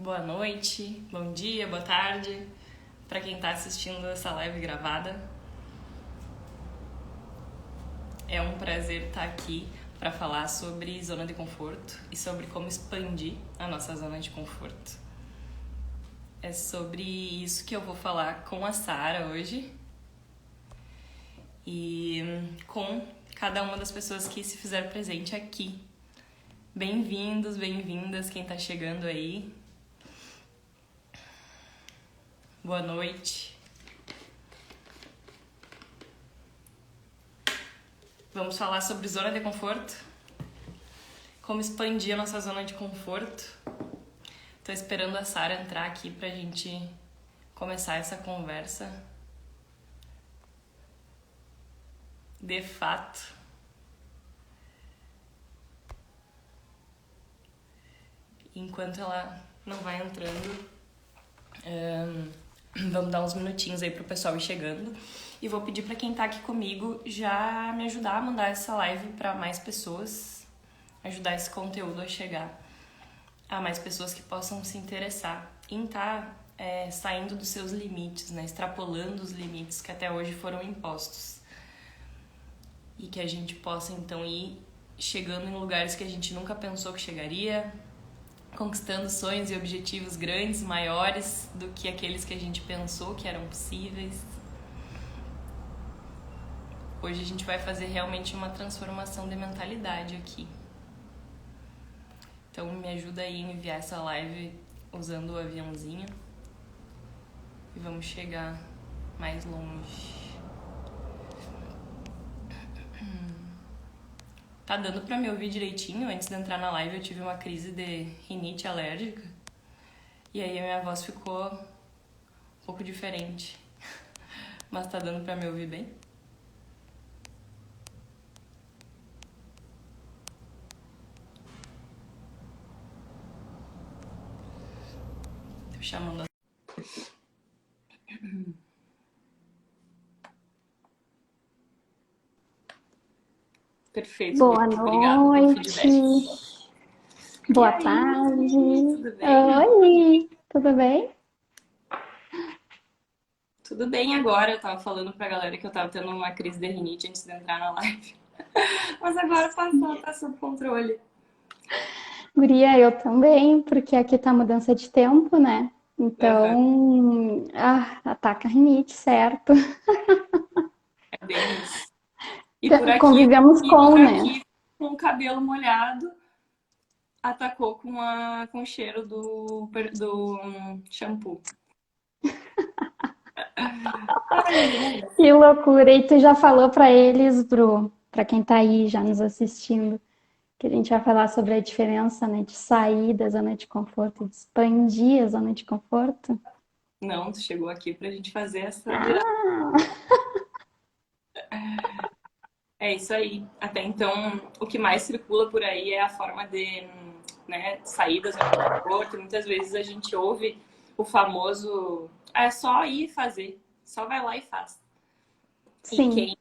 boa noite, bom dia, boa tarde para quem está assistindo essa live gravada. É um prazer estar aqui para falar sobre zona de conforto e sobre como expandir a nossa zona de conforto. É sobre isso que eu vou falar com a Sara hoje e com cada uma das pessoas que se fizer presente aqui. Bem-vindos, bem-vindas, quem está chegando aí. Boa noite. Vamos falar sobre zona de conforto, como expandir a nossa zona de conforto. Tô esperando a Sara entrar aqui pra gente começar essa conversa. De fato. Enquanto ela não vai entrando, vamos dar uns minutinhos aí pro pessoal ir chegando. E vou pedir pra quem tá aqui comigo já me ajudar a mandar essa live pra mais pessoas, ajudar esse conteúdo a chegar a mais pessoas que possam se interessar em estar saindo dos seus limites, né? Extrapolando os limites que até hoje foram impostos. E que a gente possa então ir chegando em lugares que a gente nunca pensou que chegaria, conquistando sonhos e objetivos grandes, maiores do que aqueles que a gente pensou que eram possíveis. Hoje a gente vai fazer realmente uma transformação de mentalidade aqui. Então me ajuda aí a enviar essa live usando o aviãozinho e vamos chegar mais longe. Tá dando pra me ouvir direitinho? Antes de entrar na live eu tive uma crise de rinite alérgica e aí a minha voz ficou um pouco diferente. Mas tá dando pra me ouvir bem? Tô chamando a... Perfeito, Boa obrigada pelo noite, feedback. boa E aí, tarde. tudo bem? Oi, tudo bem? Tudo bem agora, eu tava falando pra galera que eu tava tendo uma crise de rinite antes de entrar na live. Mas agora passou, tá sob controle. Guria, eu também, porque aqui tá mudança de tempo, né? Uhum. Então, ataca a rinite, certo? É bem isso. E por aqui, Convivemos e com, por né? aqui, com o cabelo molhado, atacou com o cheiro do shampoo. Ai, gente. Que loucura! E tu já falou pra eles, Bru, pra quem tá aí já nos assistindo, que a gente vai falar sobre a diferença, né, de sair da zona de conforto, de expandir a zona de conforto? Não, tu chegou aqui pra gente fazer essa virada. Ah, É isso aí. Até então, o que mais circula por aí é a forma de, né, sair da zona de conforto. Muitas vezes a gente ouve o famoso é só ir fazer, só vai lá e faz. E sim.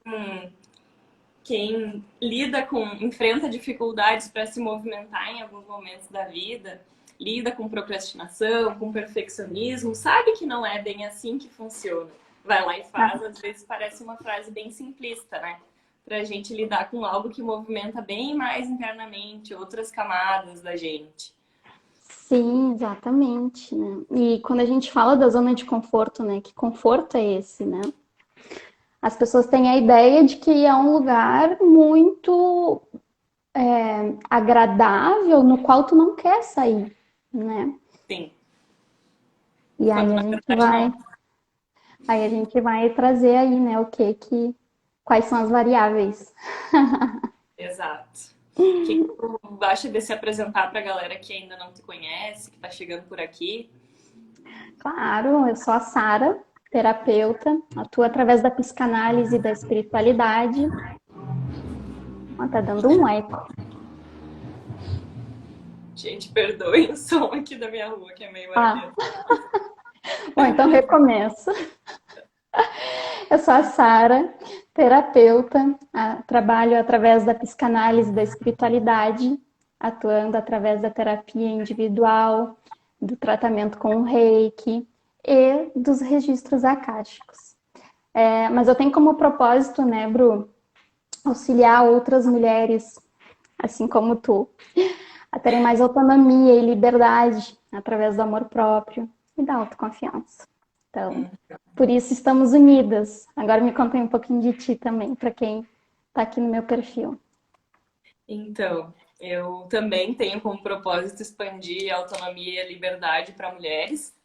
quem lida com, enfrenta dificuldades para se movimentar em alguns momentos da vida, lida com procrastinação, com perfeccionismo, sabe que não é bem assim que funciona. Vai lá e faz, às vezes parece uma frase bem simplista, né? Pra gente lidar com algo que movimenta bem mais internamente outras camadas da gente. Sim, exatamente, né? E quando a gente fala da zona de conforto, né? Que conforto é esse, né? As pessoas têm a ideia de que é um lugar muito agradável no qual tu não quer sair, né? Sim, E quando na verdade não. aí a gente vai trazer aí, né? Quais são as variáveis? Exato. O que tu acha de se apresentar para a galera que ainda não te conhece, que está chegando por aqui? Claro, eu sou a Sara, terapeuta, atuo através da psicanálise e da espiritualidade. Ó, tá dando um eco. Gente, perdoem o som aqui da minha rua, que é meio Ah, barulhento. bom, então recomeço. Eu sou a Sara, terapeuta, trabalho através da psicanálise e da espiritualidade, atuando através da terapia individual, do tratamento com o Reiki e dos registros akáshicos. Mas eu tenho como propósito, né, Bru, auxiliar outras mulheres, assim como tu, a terem mais autonomia e liberdade através do amor próprio e da autoconfiança. Então, por isso estamos unidas. Agora me conta um pouquinho de ti também, para quem está aqui no meu perfil. Então, eu também tenho como propósito expandir a autonomia e a liberdade para mulheres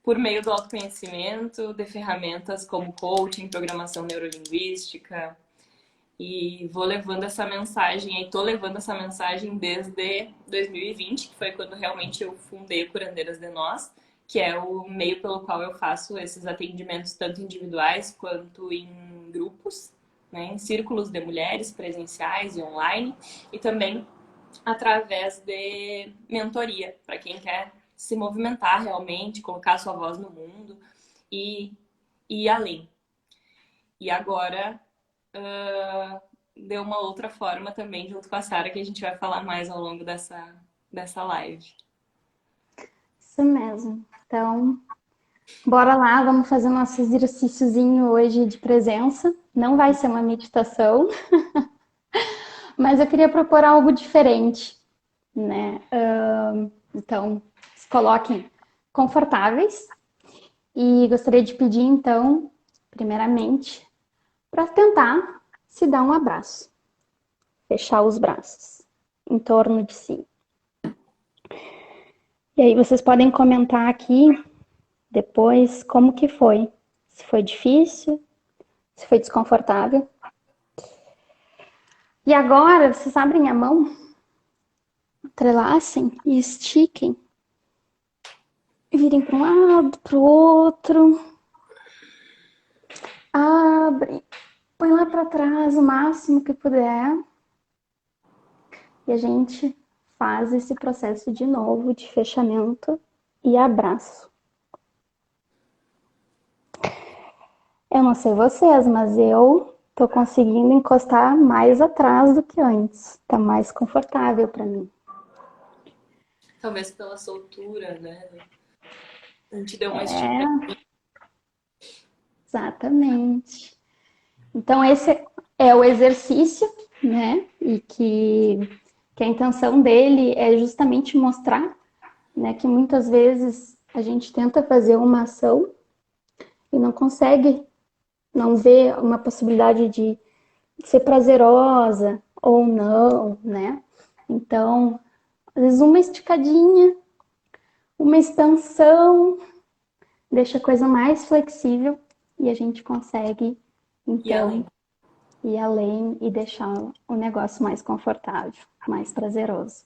por meio do autoconhecimento, de ferramentas como coaching, programação neurolinguística, e vou levando essa mensagem, e tô levando essa mensagem desde 2020, que foi quando realmente eu fundei o Curandeiras de Nós, que é o meio pelo qual eu faço esses atendimentos tanto individuais quanto em grupos, né, em círculos de mulheres presenciais e online, e também através de mentoria, para quem quer se movimentar realmente, colocar sua voz no mundo e ir além. E agora deu uma outra forma também, junto com a Sara, que a gente vai falar mais ao longo dessa live. Isso mesmo. Então, bora lá, vamos fazer nosso exercíciozinho hoje de presença. Não vai ser uma meditação, mas eu queria propor algo diferente, né? Então, se coloquem confortáveis e gostaria de pedir, então, primeiramente, para tentar se dar um abraço. Fechar os braços em torno de si. E aí vocês podem comentar aqui depois como que foi. Se foi difícil, se foi desconfortável. E agora vocês abrem a mão, entrelacem e estiquem. Virem para um lado, para o outro. Abre. Põe lá para trás o máximo que puder. E a gente faz esse processo de novo de fechamento e abraço. Eu não sei vocês, mas eu tô conseguindo encostar mais atrás do que antes. Tá mais confortável para mim. Talvez pela soltura, né? A gente deu uma esticada. Exatamente. Então esse é o exercício, né? E que a intenção dele é justamente mostrar, né, que muitas vezes a gente tenta fazer uma ação e não consegue, não vê uma possibilidade de ser prazerosa ou não, né? Então, às vezes uma esticadinha, uma extensão, deixa a coisa mais flexível e a gente consegue, então, ir além e deixar o negócio mais confortável, mais prazeroso.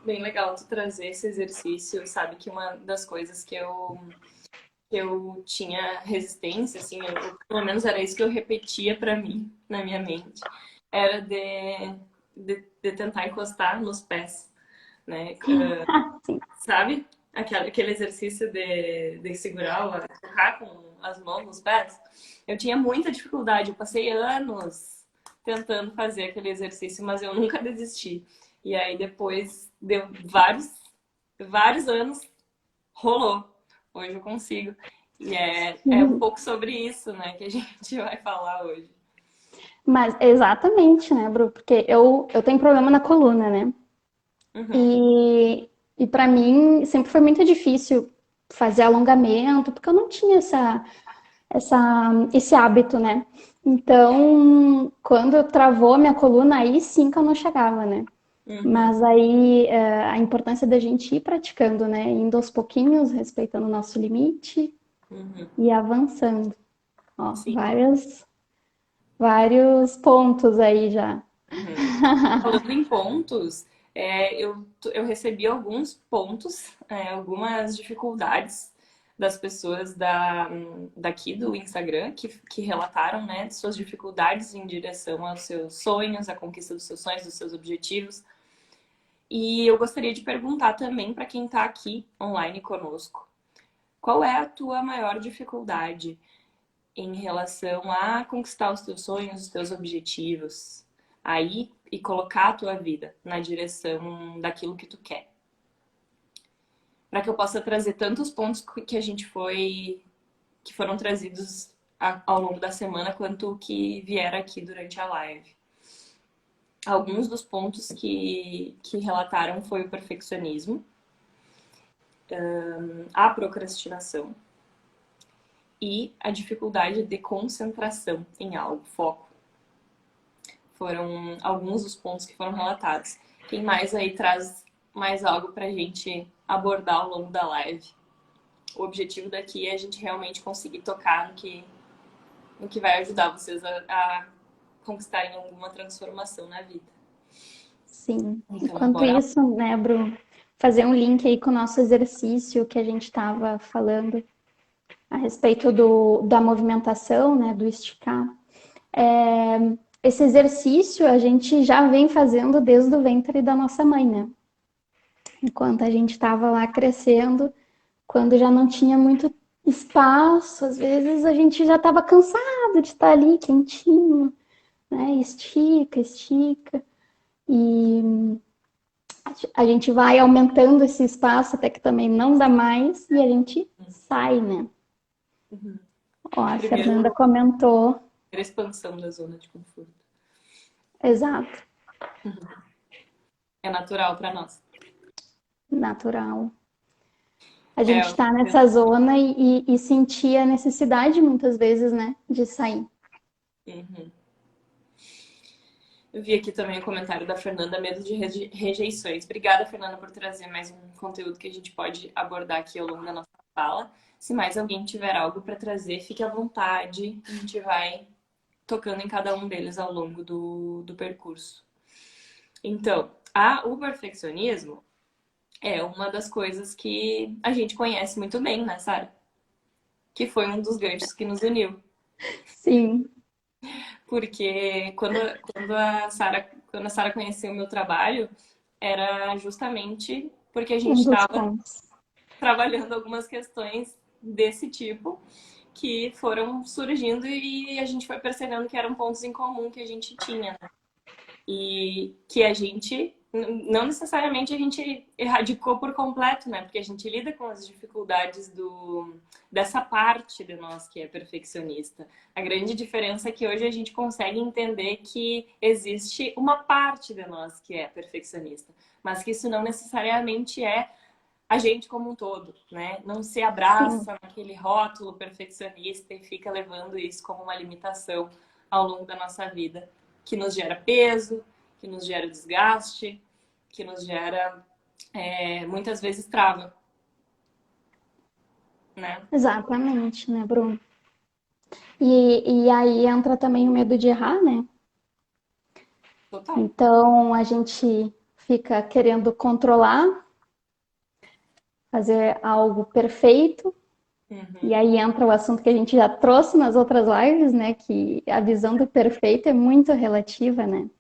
Bem legal tu trazer esse exercício, sabe que uma das coisas que eu tinha resistência, assim, pelo menos era isso que eu repetia para mim, na minha mente, era de tentar encostar nos pés, né? Sim. Sabe? Aquele exercício de segurar, tocar com as mãos nos pés. Eu tinha muita dificuldade, eu passei anos tentando fazer aquele exercício, mas eu nunca desisti. E aí depois deu vários anos, rolou. Hoje eu consigo. E é um pouco sobre isso, né, que a gente vai falar hoje. Mas exatamente, né, Bru? Porque eu tenho problema na coluna, né? E para mim sempre foi muito difícil fazer alongamento, porque eu não tinha esse hábito, né? Então, quando travou a minha coluna, aí sim que eu não chegava, né? Mas aí a importância da gente ir praticando, né? Indo aos pouquinhos, respeitando o nosso limite e avançando. Ó, Sim. vários pontos aí já. Falando em pontos, eu recebi alguns pontos, algumas dificuldades das pessoas daqui do Instagram que relataram, né, de suas dificuldades em direção aos seus sonhos, à conquista dos seus sonhos, dos seus objetivos. E eu gostaria de perguntar também para quem está aqui online conosco, qual é a tua maior dificuldade em relação a conquistar os teus sonhos, os teus objetivos, aí e colocar a tua vida na direção daquilo que tu quer? para que eu possa trazer tantos pontos que foram trazidos ao longo da semana, quanto o que vier aqui durante a live. Alguns dos pontos que relataram foi o perfeccionismo, a procrastinação e a dificuldade de concentração em algo, foco. Foram alguns dos pontos que foram relatados. Quem mais aí traz mais algo para a gente abordar ao longo da live? O objetivo daqui é a gente realmente conseguir tocar no que vai ajudar vocês a conquistarem alguma transformação na vida. Sim. Então, Enquanto bora. isso, né, Bru, fazer um link aí com o nosso exercício que a gente estava falando a respeito da movimentação, né, do esticar. Esse exercício a gente já vem fazendo desde o ventre da nossa mãe, né? Enquanto a gente estava lá crescendo, quando já não tinha muito espaço, às vezes a gente já estava cansado de estar ali quentinho, né? Estica, estica. E a gente vai aumentando esse espaço até que também não dá mais e a gente sai, né? Uhum. Ó, a Fernanda comentou. A expansão da zona de conforto. Exato. É natural para nós. Natural. A gente está nessa zona e sentir a necessidade, muitas vezes, né, de sair. Uhum. Eu vi aqui também o comentário da Fernanda, medo de rejeições. Obrigada, Fernanda, por trazer mais um conteúdo que a gente pode abordar aqui ao longo da nossa fala. Se mais alguém tiver algo para trazer, fique à vontade. A gente vai tocando em cada um deles ao longo do percurso. Então, o perfeccionismo é uma das coisas que a gente conhece muito bem, né, Sara? Que foi um dos ganchos que nos uniu. Sim. Porque quando a Sara conheceu o meu trabalho, era justamente porque a gente estava trabalhando algumas questões desse tipo que foram surgindo e a gente foi percebendo que eram pontos em comum que a gente tinha, né? E que a gente, não necessariamente a gente erradicou por completo, né? Porque a gente lida com as dificuldades dessa parte de nós que é perfeccionista. A grande diferença é que hoje a gente consegue entender que existe uma parte de nós que é perfeccionista, mas que isso não necessariamente é a gente como um todo, né? Não se abraça naquele rótulo perfeccionista e fica levando isso como uma limitação ao longo da nossa vida, que nos gera peso, que nos gera desgaste, que nos gera, muitas vezes, trava. Né? Exatamente, né, Bruno? E aí entra também o medo de errar, né? Total. Então a gente fica querendo controlar, fazer algo perfeito. E aí entra o assunto que a gente já trouxe nas outras lives, né? Que a visão do perfeito é muito relativa, né?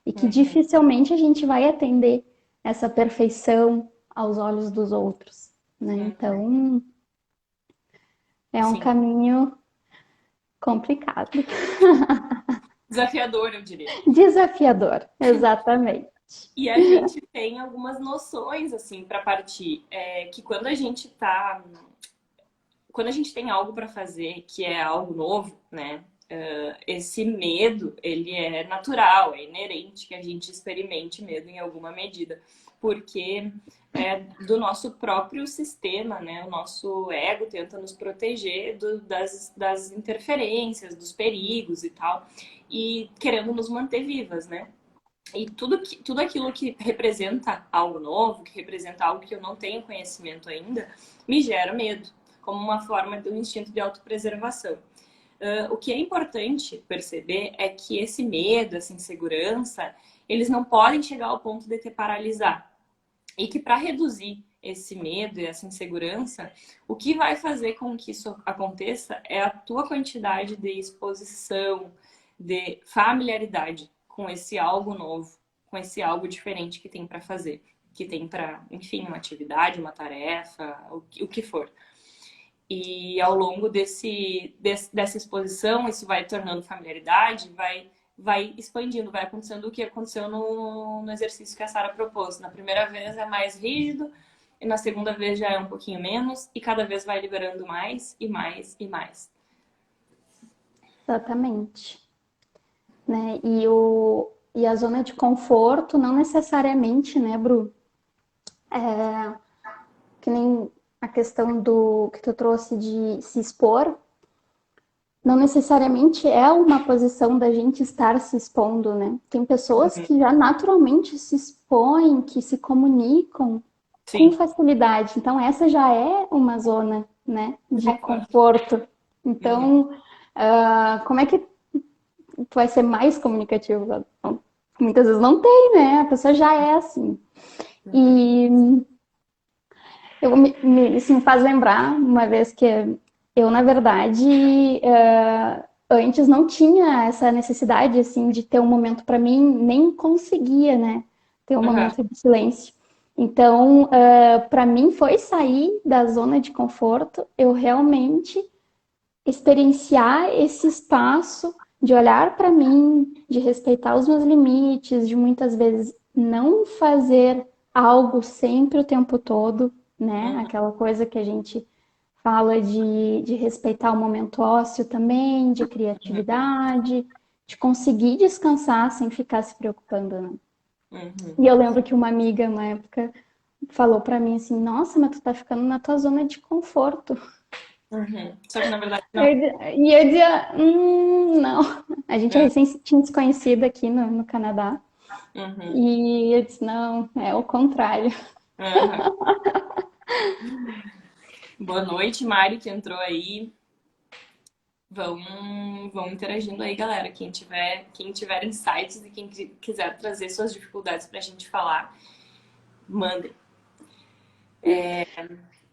E que dificilmente a gente vai atender essa perfeição aos olhos dos outros, né? Então é um caminho complicado. Desafiador, eu diria. Desafiador, exatamente. E a gente tem algumas noções, assim, para partir. Que quando a gente tem algo para fazer que é algo novo, né? Esse medo, ele é natural, é inerente que a gente experimente medo em alguma medida. Porque é do nosso próprio sistema, né? O nosso ego tenta nos proteger das interferências, dos perigos e tal. E querendo nos manter vivas, né? E tudo aquilo que representa algo novo, que representa algo que eu não tenho conhecimento ainda, me gera medo, como uma forma do instinto de autopreservação. O que é importante perceber é que esse medo, essa insegurança, eles não podem chegar ao ponto de te paralisar. E que para reduzir esse medo e essa insegurança, o que vai fazer com que isso aconteça é a tua quantidade de exposição, de familiaridade com esse algo novo, com esse algo diferente que tem para fazer, que tem para, enfim, uma atividade, uma tarefa, o que for. E ao longo dessa exposição, isso vai tornando familiaridade, vai expandindo, vai acontecendo o que aconteceu no exercício que a Sara propôs. Na primeira vez é mais rígido, e na segunda vez já é um pouquinho menos, e cada vez vai liberando mais e mais e mais. Exatamente. Né? E a zona de conforto não necessariamente, né, Bru? Que nem a questão do que tu trouxe de se expor, não necessariamente é uma posição da gente estar se expondo, né? Tem pessoas que já naturalmente se expõem, que se comunicam com Sim. facilidade. Então, essa já é uma zona, né, de Concordo. conforto. Uhum. Então, como é que tu vai ser mais comunicativo? Muitas vezes não tem, né? A pessoa já é assim. E isso me faz lembrar uma vez que eu, na verdade, antes não tinha essa necessidade, assim, de ter um momento para mim, nem conseguia, né, ter um Uhum. momento de silêncio. Então, para mim foi sair da zona de conforto, eu realmente experienciar esse espaço de olhar para mim, de respeitar os meus limites, de muitas vezes não fazer algo sempre o tempo todo, né? Uhum. Aquela coisa que a gente fala de respeitar o momento ósseo também, de criatividade, de conseguir descansar sem ficar se preocupando, né? Uhum. E eu lembro que uma amiga, na época, falou para mim assim: Nossa, mas tu tá ficando na tua zona de conforto. Uhum. Só que na verdade não. E eu dizia, não. A gente é Uhum. recém tinha se conhecido aqui no Canadá. Uhum. E eu disse, não, é o contrário. Uhum. Boa noite, Mari, que entrou aí. Vão interagindo aí, galera. Quem tiver insights e quem quiser trazer suas dificuldades pra gente falar, mandem.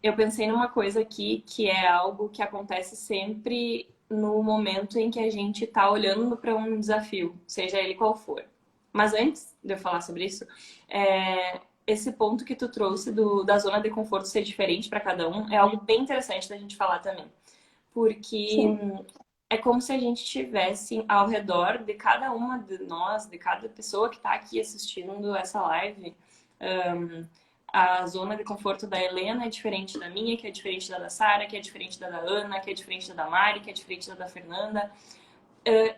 Eu pensei numa coisa aqui que é algo que acontece sempre no momento em que a gente tá olhando para um desafio, seja ele qual for. Mas antes de eu falar sobre isso, esse ponto que tu trouxe da zona de conforto ser diferente para cada um é algo bem interessante da gente falar também. Porque Sim, é como se a gente tivesse ao redor de cada uma de nós, de cada pessoa que está aqui assistindo essa live. A zona de conforto da Helena é diferente da minha, que é diferente da Sara, que é diferente da Ana, que é diferente da Mari, que é diferente da Fernanda.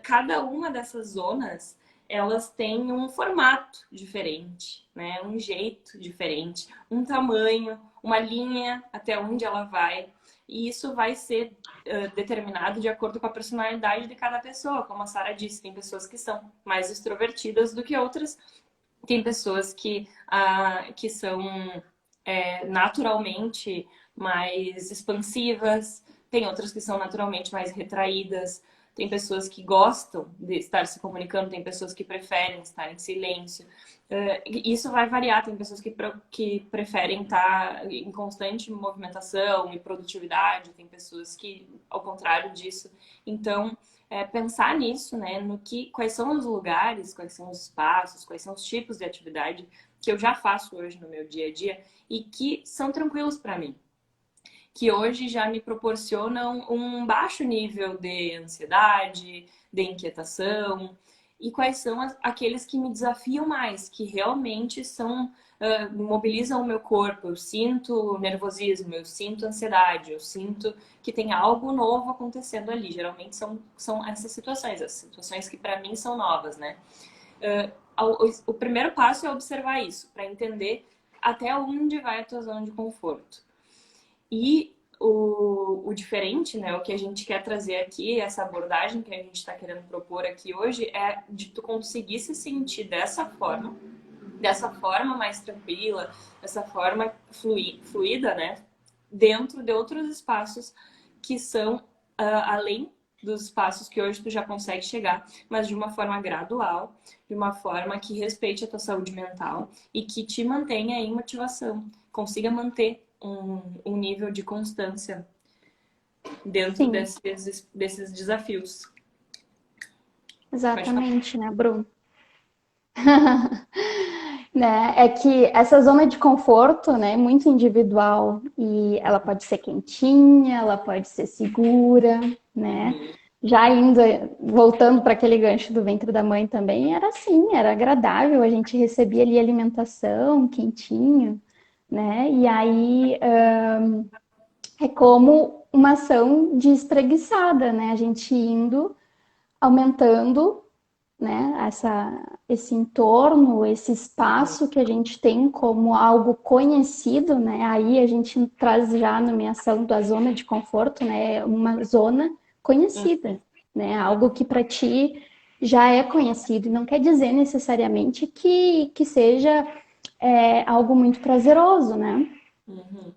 Cada uma dessas zonas, elas têm um formato diferente, né? Um jeito diferente, um tamanho, uma linha até onde ela vai. E isso vai ser determinado de acordo com a personalidade de cada pessoa. Como a Sara disse, tem pessoas que são mais extrovertidas do que outras. Tem pessoas que são naturalmente mais expansivas, tem outras que são naturalmente mais retraídas, tem pessoas que gostam de estar se comunicando, tem pessoas que preferem estar em silêncio. Isso vai variar, tem pessoas que preferem estar em constante movimentação e produtividade, tem pessoas que, ao contrário disso. Então, pensar nisso, né? Quais são os lugares, quais são os espaços, quais são os tipos de atividade que eu já faço hoje no meu dia a dia e que são tranquilos para mim, que hoje já me proporcionam um baixo nível de ansiedade, de inquietação, e quais são aqueles que me desafiam mais, que realmente mobilizam o meu corpo. Eu sinto nervosismo, eu sinto ansiedade, eu sinto que tem algo novo acontecendo ali. Geralmente são essas situações, as situações que para mim são novas, né? O primeiro passo é observar isso, para entender até onde vai a tua zona de conforto. E o diferente, né, o que a gente quer trazer aqui, essa abordagem que a gente está querendo propor aqui hoje, é de tu conseguir se sentir dessa forma mais tranquila, dessa forma fluida, né, dentro de outros espaços que são além dos espaços que hoje tu já consegue chegar, mas de uma forma gradual, de uma forma que respeite a tua saúde mental e que te mantenha em motivação, consiga manter um nível de constância dentro sim, desses desafios. Pode falar. exatamente, né, Bruno? Né? É que essa zona de conforto, né, é muito individual e ela pode ser quentinha, ela pode ser segura, né? Uhum. Já indo, voltando para aquele gancho do ventre da mãe também, era assim, era agradável, a gente recebia ali alimentação quentinho, né? E aí é como uma ação de espreguiçada, né? A gente indo, aumentando, né? Esse entorno, esse espaço que a gente tem como algo conhecido, né? Aí a gente traz já a nomeação da zona de conforto, né? Uma zona conhecida, né? Algo que para ti já é conhecido. E não quer dizer necessariamente que seja algo muito prazeroso, né? Uhum.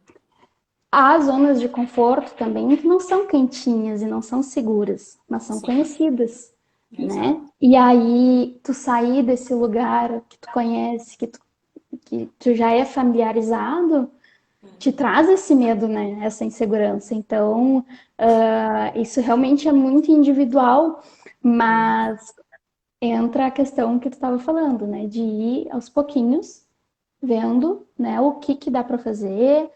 Há zonas de conforto também que não são quentinhas e não são seguras, mas são Sim, conhecidas, né? exato. E aí tu sair desse lugar que tu conhece, que tu já é familiarizado, te traz esse medo, né? Essa insegurança. Então, isso realmente é muito individual, mas entra a questão que tu estava falando, né? De ir aos pouquinhos vendo, né, o que que dá para fazer,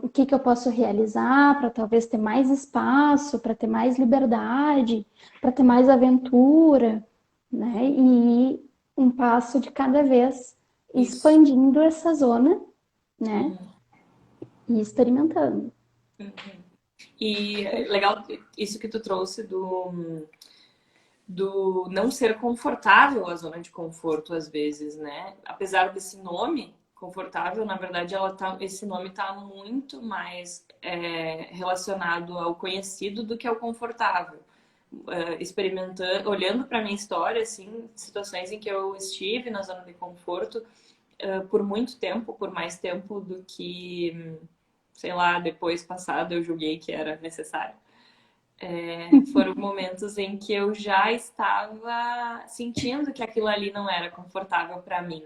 o que que eu posso realizar para talvez ter mais espaço, para ter mais liberdade, para ter mais aventura, né? E ir um passo de cada vez Isso. expandindo essa zona, né? Uhum. E experimentando. E legal isso que tu trouxe do não ser confortável a zona de conforto às vezes, né? Apesar desse nome confortável, na verdade, esse nome está muito mais relacionado ao conhecido do que ao confortável. Experimentando, olhando para minha história, assim, situações em que eu estive na zona de conforto por muito tempo, por mais tempo do que, sei lá, depois passado eu julguei que era necessário. Foram momentos em que eu já estava sentindo que aquilo ali não era confortável para mim.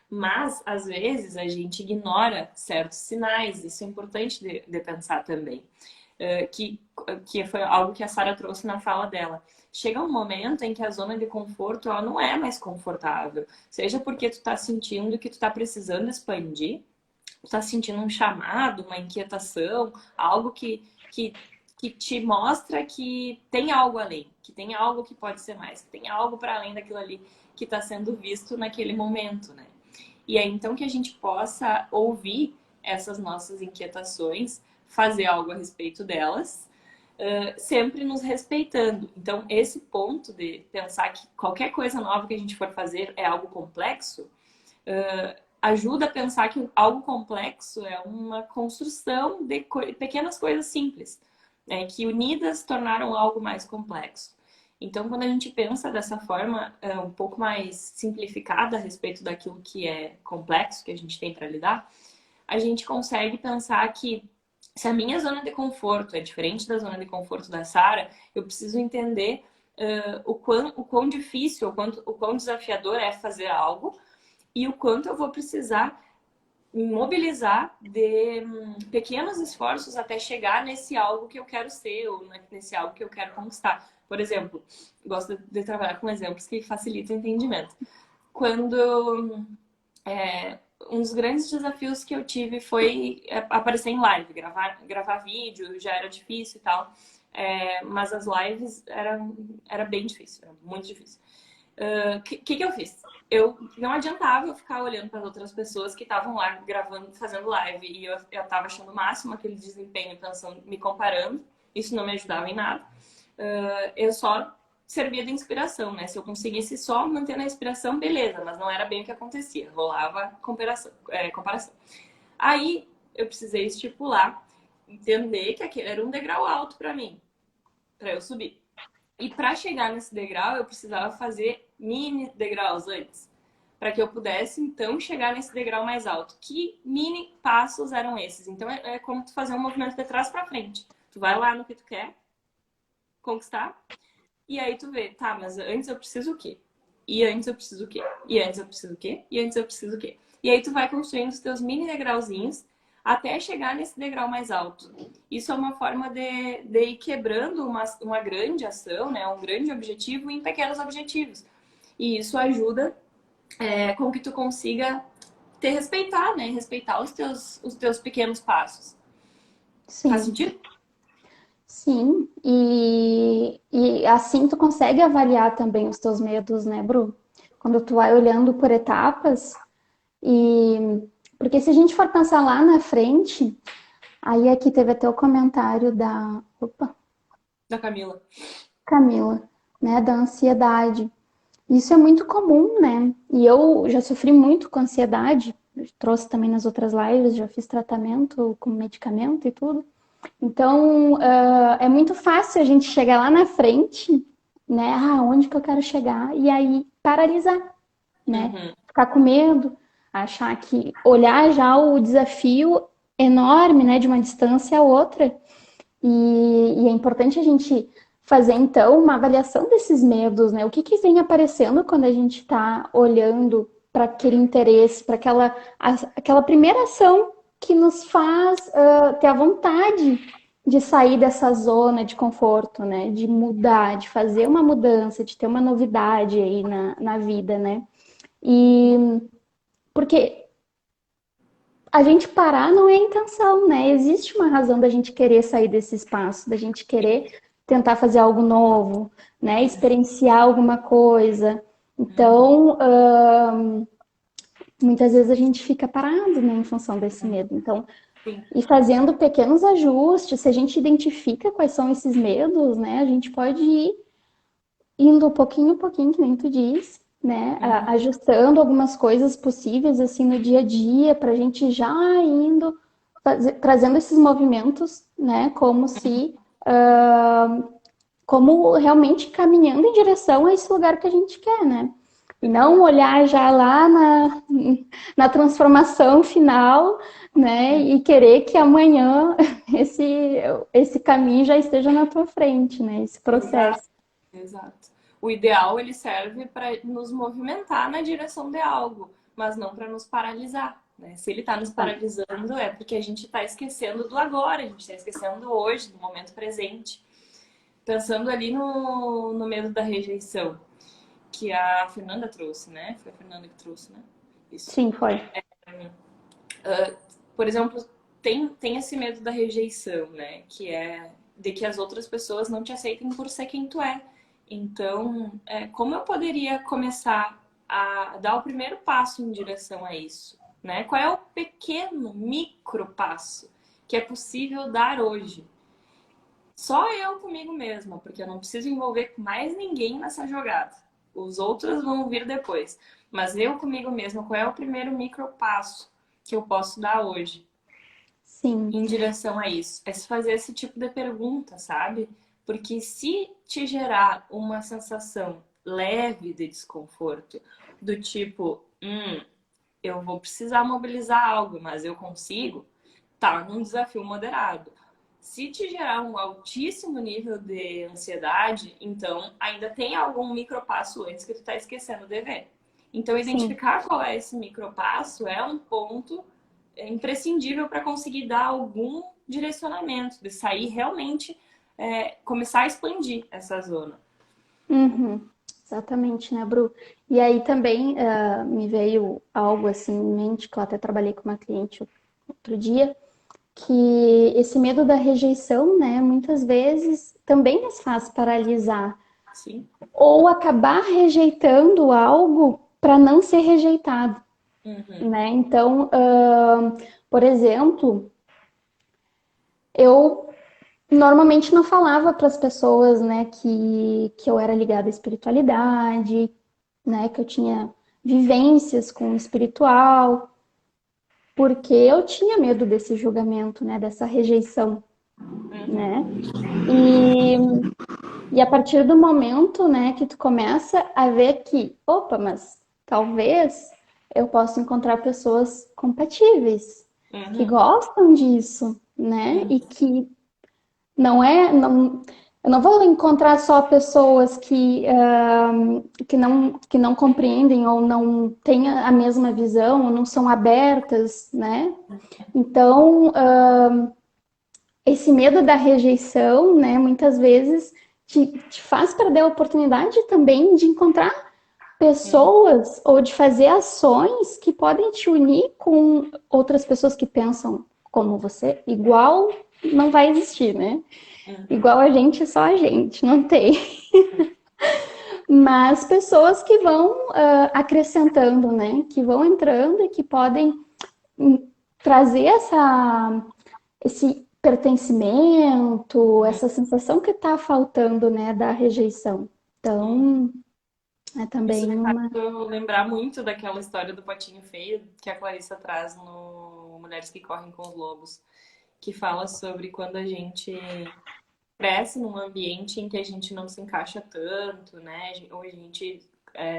Mas, às vezes, a gente ignora certos sinais, isso é importante de pensar também. Que foi algo que a Sara trouxe na fala dela. Chega um momento em que a zona de conforto ela não é mais confortável. Seja porque tu tá sentindo que tu tá precisando expandir, tu tá sentindo um chamado, uma inquietação, algo que te mostra que tem algo além, que tem algo que pode ser mais, que tem algo para além daquilo ali que está sendo visto naquele momento, né? E é então que a gente possa ouvir essas nossas inquietações, fazer algo a respeito delas, sempre nos respeitando. Então, esse ponto de pensar que qualquer coisa nova que a gente for fazer é algo complexo, ajuda a pensar que algo complexo é uma construção de pequenas coisas simples, né, que unidas tornaram algo mais complexo. Então, quando a gente pensa dessa forma um pouco mais simplificada a respeito daquilo que é complexo, que a gente tem para lidar, a gente consegue pensar que se a minha zona de conforto é diferente da zona de conforto da Sara, eu preciso entender o quão difícil, o quão desafiador é fazer algo e o quanto eu vou precisar mobilizar de pequenos esforços até chegar nesse algo que eu quero ser ou nesse algo que eu quero conquistar. Por exemplo, gosto de trabalhar com exemplos que facilitam o entendimento. Quando um dos grandes desafios que eu tive foi aparecer em live, gravar vídeo, já era difícil e tal. Mas as lives era bem difícil, era muito difícil. Que eu fiz? Eu não adiantava eu ficar olhando para as outras pessoas que estavam lá gravando, fazendo live e eu tava achando o máximo aquele desempenho, pensando, me comparando. Isso não me ajudava em nada. Eu só servia de inspiração, né? Se eu conseguisse só manter na inspiração, beleza, mas não era bem o que acontecia. Rolava comparação. Aí eu precisei estipular, entender que aquele era um degrau alto para mim, para eu subir. E para chegar nesse degrau, eu precisava fazer mini degraus antes, para que eu pudesse então chegar nesse degrau mais alto. Que mini passos eram esses? Então é como tu fazer um movimento de trás para frente. Tu vai lá no que tu quer conquistar e aí tu vê, tá, mas antes eu preciso o quê? E antes eu preciso o quê? E antes eu preciso o quê? E antes eu preciso o quê? E aí tu vai construindo os teus mini degrauzinhos até chegar nesse degrau mais alto. Isso é uma forma de ir quebrando uma grande ação, né, um grande objetivo em pequenos objetivos. E isso ajuda com que tu consiga te respeitar, né? Respeitar os teus pequenos passos. Faz Sim, sentido? sim. E assim tu consegue avaliar também os teus medos, né, Bru? Quando tu vai olhando por etapas e Porque se a gente for pensar lá na frente, aí aqui teve até o comentário da, opa, Da Camila. Camila, né, da ansiedade. Isso é muito comum, né? E eu já sofri muito com ansiedade, eu trouxe também nas outras lives, já fiz tratamento com medicamento e tudo. Então, é muito fácil a gente chegar lá na frente, né? Ah, onde que eu quero chegar? E aí paralisar, né? Uhum. Ficar com medo, achar que olhar já o desafio enorme, né, de uma distância a outra. E é importante a gente fazer, então, uma avaliação desses medos, né? O que que vem aparecendo quando a gente está olhando para aquele interesse, para aquela primeira ação que nos faz ter a vontade de sair dessa zona de conforto, né? De mudar, de fazer uma mudança, de ter uma novidade aí na vida, né? E porque a gente parar não é a intenção, né? Existe uma razão da gente querer sair desse espaço, da gente querer tentar fazer algo novo, né? Experienciar alguma coisa. Então, muitas vezes a gente fica parado, né, em função desse medo. Então, Sim. e fazendo pequenos ajustes, se a gente identifica quais são esses medos, né, a gente pode ir indo pouquinho a pouquinho, que nem tu diz, né? Ajustando algumas coisas possíveis assim no dia a dia, para a gente já indo trazendo esses movimentos, né? Como se como realmente caminhando em direção a esse lugar que a gente quer, né? E não olhar já lá na transformação final, né? E querer que amanhã esse caminho já esteja na tua frente, né? Esse Exato, processo. exato. O ideal ele serve para nos movimentar na direção de algo, mas não para nos paralisar. Né? Se ele está nos Tá. paralisando, é porque a gente está esquecendo do agora, a gente está esquecendo do hoje, do momento presente. Pensando ali no medo da rejeição, que a Fernanda trouxe, né? Foi a Fernanda que trouxe, né? Isso. Sim, foi. Por exemplo, tem esse medo da rejeição, né? Que é de que as outras pessoas não te aceitem por ser quem tu é. Então, como eu poderia começar a dar o primeiro passo em direção a isso? Né? Qual é o pequeno, micro passo que é possível dar hoje? Só eu comigo mesma, porque eu não preciso envolver mais ninguém nessa jogada. Os outros vão vir depois. Mas eu comigo mesma, qual é o primeiro micro passo que eu posso dar hoje Sim. em direção a isso? É se fazer esse tipo de pergunta, sabe? Porque se te gerar uma sensação leve de desconforto, do tipo, eu vou precisar mobilizar algo, mas eu consigo, tá num desafio moderado. Se te gerar um altíssimo nível de ansiedade, então ainda tem algum micropasso antes que tu tá esquecendo de ver. Então, Sim. identificar qual é esse micropasso é um ponto imprescindível para conseguir dar algum direcionamento, de sair realmente, começar a expandir essa zona. Uhum. Exatamente, né, Bru? E aí também me veio algo assim em mente, que eu até trabalhei com uma cliente outro dia, que esse medo da rejeição, né, muitas vezes também nos faz paralisar Sim. ou acabar rejeitando algo para não ser rejeitado, né? Então, por exemplo, eu normalmente não falava para as pessoas, né, que eu era ligada à espiritualidade, né, que eu tinha vivências com o espiritual, porque eu tinha medo desse julgamento, né, dessa rejeição, né? E, e a partir do momento, né, que tu começa a ver que, opa, mas talvez eu possa encontrar pessoas compatíveis, que gostam disso, né? E que eu não vou encontrar só pessoas que não compreendem ou não têm a mesma visão, ou não são abertas, né? Então, esse medo da rejeição, né, muitas vezes te faz perder a oportunidade também de encontrar pessoas ou de fazer ações que podem te unir com outras pessoas que pensam como você. Igual não vai existir, né? Igual a gente, só a gente, não tem. Mas pessoas que vão acrescentando, né? Que vão entrando e que podem trazer esse pertencimento, essa sensação que está faltando, né, da rejeição. Então, é Isso também me faz uma. eu lembrar muito daquela história do potinho feio que a Clarissa traz no Mulheres que Correm com os Lobos, que fala sobre quando a gente cresce num ambiente em que a gente não se encaixa tanto, né? Ou a gente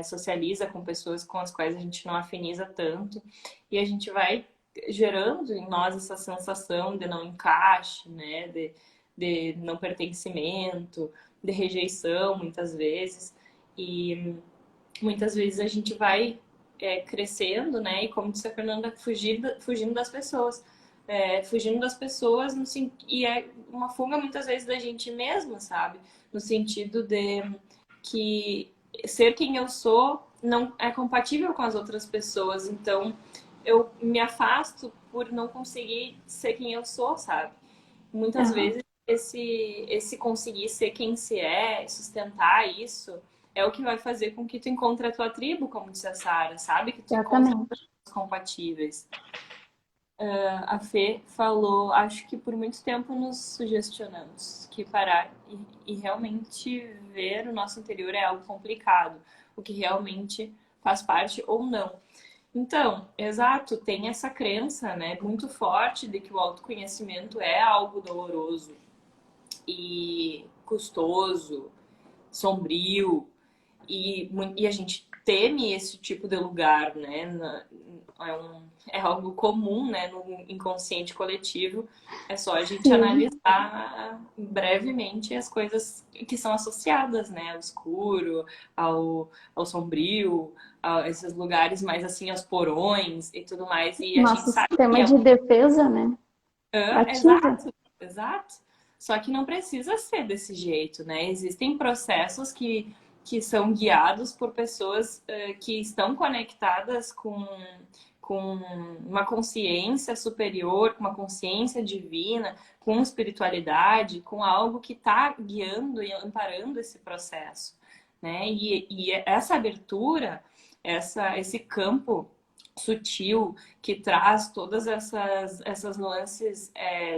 socializa com pessoas com as quais a gente não afiniza tanto, e a gente vai gerando em nós essa sensação de não encaixe, né? De não pertencimento, de rejeição, muitas vezes. E muitas vezes a gente vai crescendo, né? E como disse a Fernanda, fugindo das pessoas. Fugindo das pessoas e é uma fuga muitas vezes da gente mesma, sabe? No sentido de que ser quem eu sou não é compatível com as outras pessoas, então eu me afasto por não conseguir ser quem eu sou, sabe? Muitas Aham, vezes esse conseguir ser quem se é, sustentar isso, é o que vai fazer com que tu encontre a tua tribo, como disse a Sara, sabe? Que tu encontre exatamente. pessoas compatíveis. A Fê falou, acho que por muito tempo nos sugestionamos que parar e realmente ver o nosso interior é algo complicado, o que realmente faz parte ou não. Então, exato, tem essa crença, né, muito forte de que o autoconhecimento é algo doloroso e custoso, sombrio, e a gente teme esse tipo de lugar, né? É algo comum, né, no inconsciente coletivo. É só a gente Sim, analisar brevemente as coisas que são associadas, né, ao escuro, ao sombrio, a esses lugares mais assim, aos porões e tudo mais. E a gente nosso sabe que sistema é de defesa, né, ativa. exato, exato. Só que não precisa ser desse jeito, né? Existem processos que são guiados por pessoas que estão conectadas com uma consciência superior, com uma consciência divina, com espiritualidade, com algo que está guiando e amparando esse processo, né? E essa abertura, esse campo sutil que traz todas essas nuances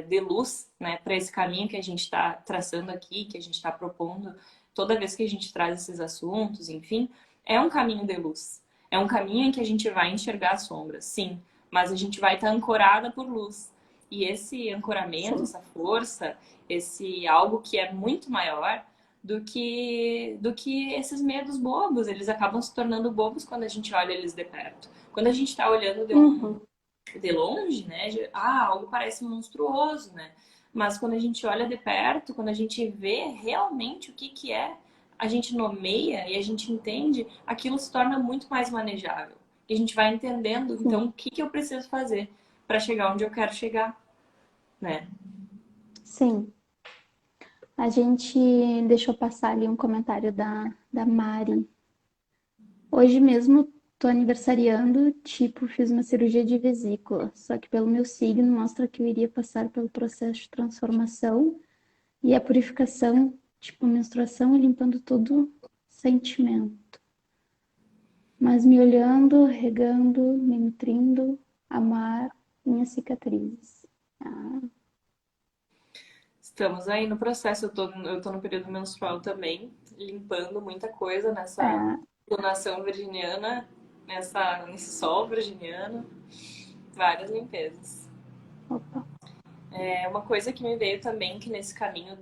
de luz, né, para esse caminho que a gente está traçando aqui, que a gente está propondo toda vez que a gente traz esses assuntos, enfim, é um caminho de luz. É um caminho em que a gente vai enxergar sombras, sim, mas a gente vai estar ancorada por luz. E esse ancoramento, Sim, essa força, esse algo que é muito maior do que esses medos bobos, eles acabam se tornando bobos quando a gente olha eles de perto. Quando a gente está olhando uhum, de longe, né? Algo parece monstruoso, né? Mas quando a gente olha de perto, quando a gente vê realmente o que é, a gente nomeia e a gente entende, aquilo se torna muito mais manejável. E a gente vai entendendo, então, sim, o que eu preciso fazer para chegar onde eu quero chegar, né? sim. A gente deixou passar ali um comentário da Mari. Hoje mesmo tô aniversariando, tipo, fiz uma cirurgia de vesícula, só que pelo meu signo mostra que eu iria passar pelo processo de transformação e a purificação, tipo, menstruação e limpando todo sentimento. Mas me olhando, regando, me nutrindo, amar minhas cicatrizes. Ah, Estamos aí no processo, eu tô no período menstrual também, limpando muita coisa nessa é, lunação virginiana, nesse sol virginiano, várias limpezas. opa, É uma coisa que me veio também que nesse caminho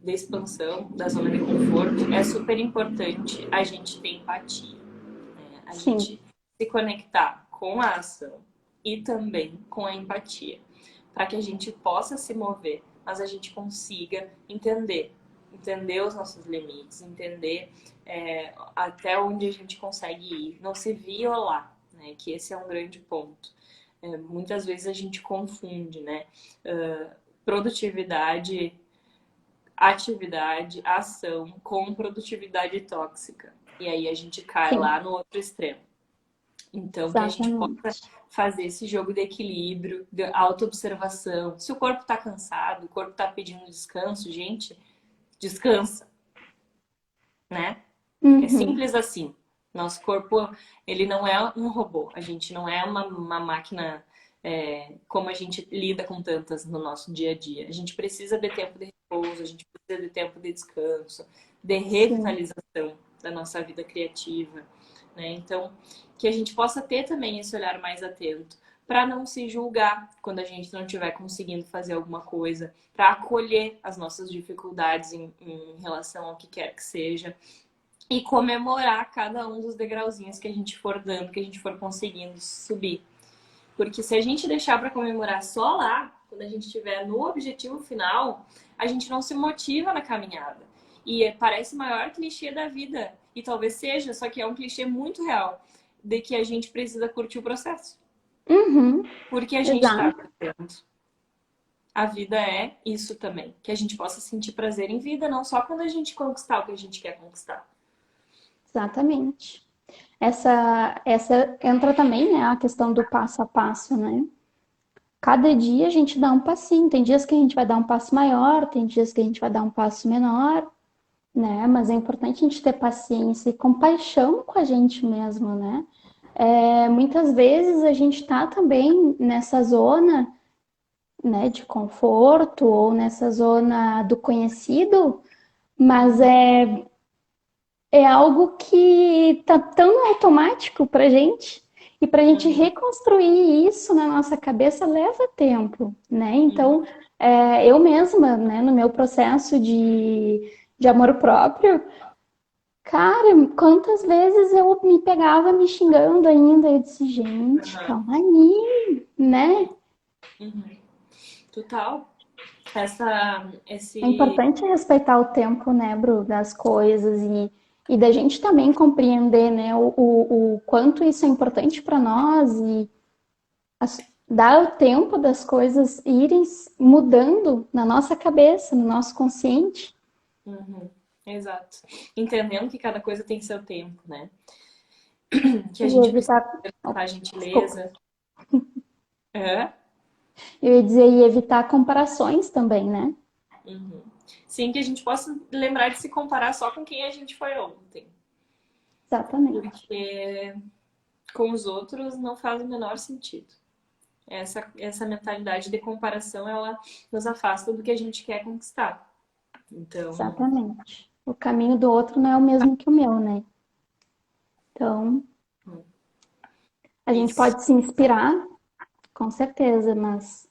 da expansão da zona de conforto é super importante a gente ter empatia, né? A sim, gente se conectar com a ação e também com a empatia, para que a gente possa se mover, mas a gente consiga entender os nossos limites, entender até onde a gente consegue ir, não se violar, né? Que esse é um grande ponto. Muitas vezes a gente confunde, né? Produtividade, atividade, ação com produtividade tóxica. E aí a gente cai sim, lá no outro extremo. Então, que a gente possa exatamente. fazer esse jogo de equilíbrio, de autoobservação. Se o corpo está cansado, o corpo está pedindo descanso, gente, descansa, né? É Uhum, simples assim. Nosso corpo, ele não é um robô. A gente não é uma máquina como a gente lida com tantas no nosso dia a dia. A gente precisa de tempo de repouso, a gente precisa de tempo de descanso, de Sim. revitalização da nossa vida criativa, né? Então, que a gente possa ter também esse olhar mais atento para não se julgar quando a gente não estiver conseguindo fazer alguma coisa, para acolher as nossas dificuldades em relação ao que quer que seja e comemorar cada um dos degrauzinhos que a gente for dando, que a gente for conseguindo subir. Porque se a gente deixar para comemorar só lá, quando a gente estiver no objetivo final, a gente não se motiva na caminhada. E parece o maior clichê da vida. E talvez seja, só que é um clichê muito real. De que a gente precisa curtir o processo. Uhum, Porque a gente está exato, vivendo. A vida é isso também. Que a gente possa sentir prazer em vida, não só quando a gente conquistar o que a gente quer conquistar. exatamente. Essa entra também, né, a questão do passo a passo, né? Cada dia a gente dá um passinho. Tem dias que a gente vai dar um passo maior, tem dias que a gente vai dar um passo menor, né? Mas é importante a gente ter paciência e compaixão com a gente mesmo, né? Muitas vezes a gente está também nessa zona, né, de conforto ou nessa zona do conhecido, mas é algo que tá tão automático pra gente. E para a gente Uhum, reconstruir isso na nossa cabeça leva tempo, né? uhum, Então, eu mesma, né, no meu processo de amor próprio, cara, quantas vezes eu me pegava me xingando ainda? Eu disse, gente, uhum, calma aí, né? uhum. Total. É Esse. importante respeitar o tempo, né, Bru, das coisas e da gente também compreender, né, o quanto isso é importante para nós e dar o tempo das coisas irem mudando na nossa cabeça, no nosso consciente. Uhum, exato. Entendendo que cada coisa tem seu tempo, né? Que a E gente precisa evitar. exercitar a Desculpa. gentileza. É? Eu ia dizer, e evitar comparações também, né? Uhum. Sim, que a gente possa lembrar de se comparar só com quem a gente foi ontem. Exatamente. Porque com os outros não faz o menor sentido. Essa mentalidade de comparação, ela nos afasta do que a gente quer conquistar. Então, Exatamente. O caminho do outro não é o mesmo que o meu, né? Então, a gente isso. pode se inspirar, com certeza, mas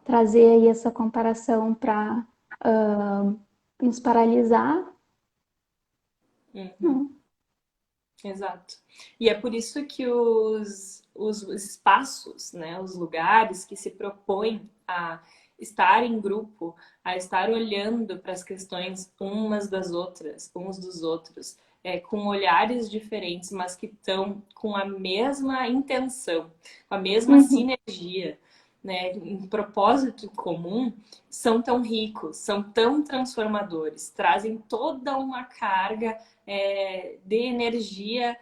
trazer aí essa comparação para nos paralisar, Uhum. não. Exato. E é por isso que os espaços, né, os lugares que se propõem a estar em grupo, a estar olhando para as questões umas das outras, uns dos outros, com olhares diferentes, mas que estão com a mesma intenção, com a mesma Uhum. sinergia, né, em propósito comum, são tão ricos, são tão transformadores, trazem toda uma carga de energia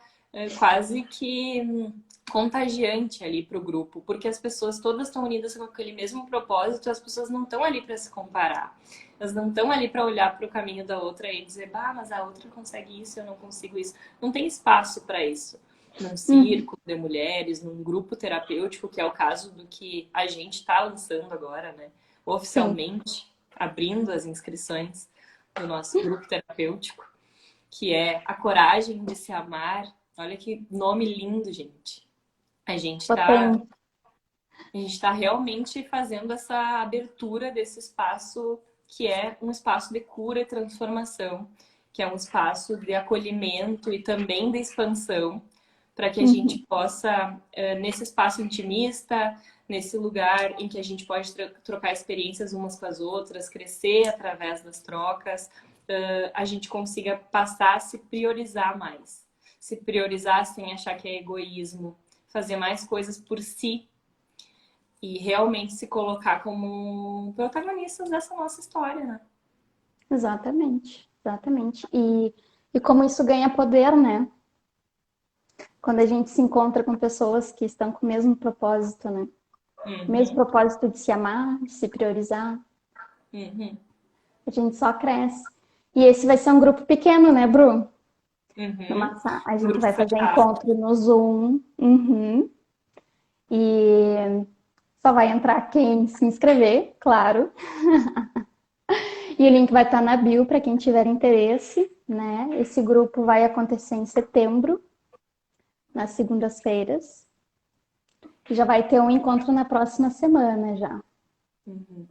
quase que contagiante ali para o grupo, porque as pessoas todas estão unidas com aquele mesmo propósito, as pessoas não estão ali para se comparar, elas não estão ali para olhar para o caminho da outra e dizer, bah, mas a outra consegue isso, eu não consigo isso. Não tem espaço para isso. Num Uhum. círculo de mulheres, num grupo terapêutico, que é o caso do que a gente está lançando agora, né? Sim, Oficialmente, abrindo as inscrições do nosso grupo terapêutico que é A Coragem de Se Amar. Olha que nome lindo, gente. A gente está potente. a gente está realmente fazendo essa abertura desse espaço que é um espaço de cura e transformação, que é um espaço de acolhimento e também de expansão, para que a gente Uhum. possa, nesse espaço intimista, nesse lugar em que a gente pode trocar experiências umas com as outras, crescer através das trocas, a gente consiga passar a se priorizar mais. Se priorizar sem achar que é egoísmo, fazer mais coisas por si e realmente se colocar como protagonistas dessa nossa história, né? Exatamente, exatamente. E como isso ganha poder, né? Quando a gente se encontra com pessoas que estão com o mesmo propósito, né? O mesmo Uhum, propósito de se amar, de se priorizar, uhum. a gente só cresce. E esse vai ser um grupo pequeno, né, Bru? Uhum. A gente Grupo vai fazer fechado. encontro no Zoom. Uhum. E só vai entrar quem se inscrever, claro. E o link vai estar na bio para quem tiver interesse, né? Esse grupo vai acontecer em setembro, nas segundas-feiras. E já vai ter um encontro na próxima semana já. Uhum.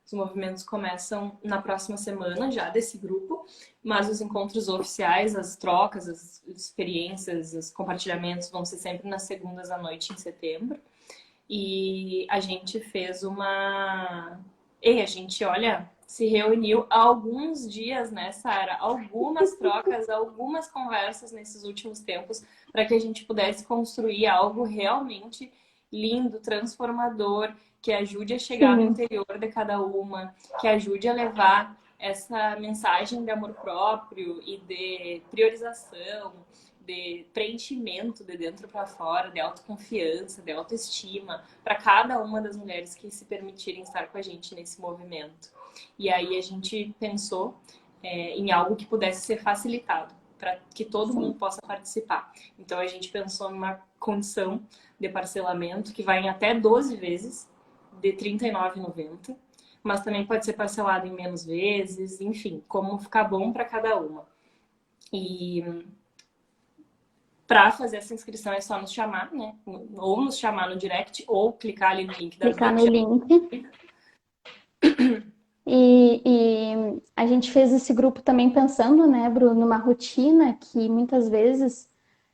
Os movimentos começam na próxima semana já desse grupo, mas os encontros oficiais, as trocas, as experiências, os compartilhamentos vão ser sempre nas segundas à noite em setembro. E a gente fez uma. E a gente, olha, se reuniu há alguns dias, né, Sara? Algumas trocas, algumas conversas nesses últimos tempos para que a gente pudesse construir algo realmente lindo, transformador, que ajude a chegar no Sim, interior de cada uma, que ajude a levar essa mensagem de amor próprio e de priorização, de preenchimento de dentro para fora, de autoconfiança, de autoestima, para cada uma das mulheres que se permitirem estar com a gente nesse movimento. E aí a gente pensou em algo que pudesse ser facilitado, para que todo mundo sim. possa participar. Então a gente pensou numa condição de parcelamento que vai em até 12 vezes, de R$ 39,90, mas também pode ser parcelado em menos vezes, enfim, como ficar bom para cada uma. E para fazer essa inscrição é só nos chamar, né? Ou nos chamar no direct, ou clicar ali no link da Clicar bio, no que já link. E a gente fez esse grupo também pensando, né, Bruno, numa rotina que muitas vezes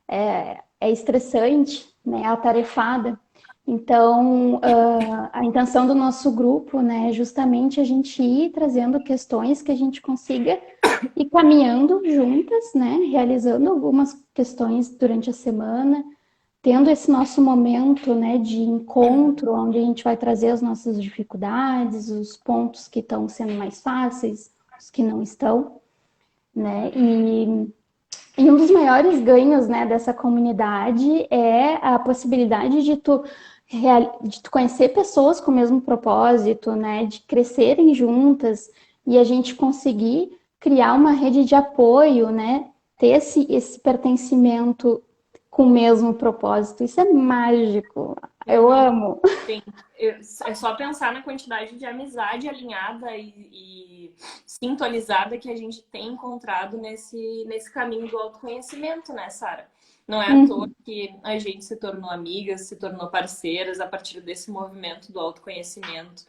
é estressante, né, atarefada. Então, a intenção do nosso grupo, né, é justamente a gente ir trazendo questões que a gente consiga ir caminhando juntas, né, realizando algumas questões durante a semana, tendo esse nosso momento, né, de encontro, onde a gente vai trazer as nossas dificuldades, os pontos que estão sendo mais fáceis, os que não estão, né, e um dos maiores ganhos, né, dessa comunidade é a possibilidade de tu conhecer pessoas com o mesmo propósito, né, de crescerem juntas e a gente conseguir criar uma rede de apoio, né, ter esse pertencimento com o mesmo propósito. Isso é mágico. Eu Uhum. amo. Sim, é só pensar na quantidade de amizade alinhada e sintonizada que a gente tem encontrado nesse caminho do autoconhecimento, né, Sara? Não é à toa Uhum. que a gente se tornou amigas, se tornou parceiras a partir desse movimento do autoconhecimento.